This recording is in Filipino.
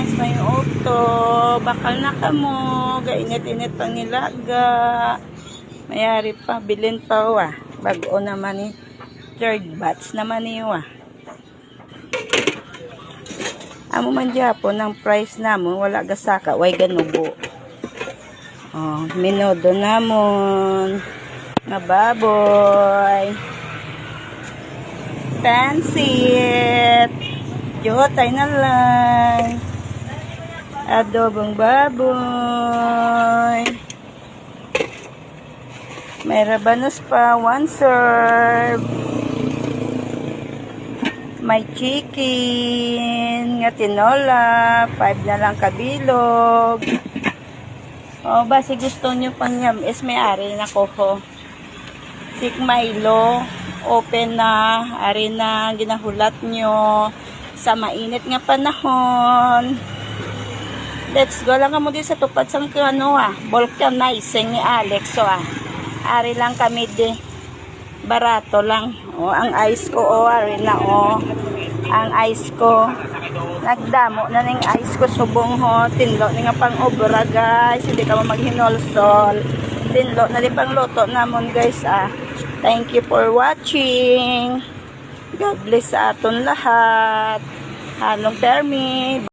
guys, may auto. Bakal na ka mo. Gainit-init pang nilaga. Mayari pa, bilin pa wa. Bago naman ni third batch naman niyo wa. Amo man Japon ang price namo wala gasaka way ganubo. Oh, minodo namon. Nga baboy. Pansit. Jotay na lang. Adobong baboy. May rabanos pa, 1 serve. May chicken, nga tinola, 5 na lang kabilog. O, basi gusto nyo pang yam, is may ari na koko. Sik Milo, open na, ari na, ginahulat nyo. Sa mainit nga panahon. Let's go lang kamo din sa tupad sang vulcanizing ni Alex. So, ari lang kami di. Barato lang. O, ang ice ko, ari na, ang ice ko. Nagdamo na ning ice ko subong ho. Tinlo ni nga pang obra, guys. Hindi ka mo maghinolsol. Tinlo na din pang luto namon, guys, Thank you for watching. God bless sa aton lahat. Halong permi.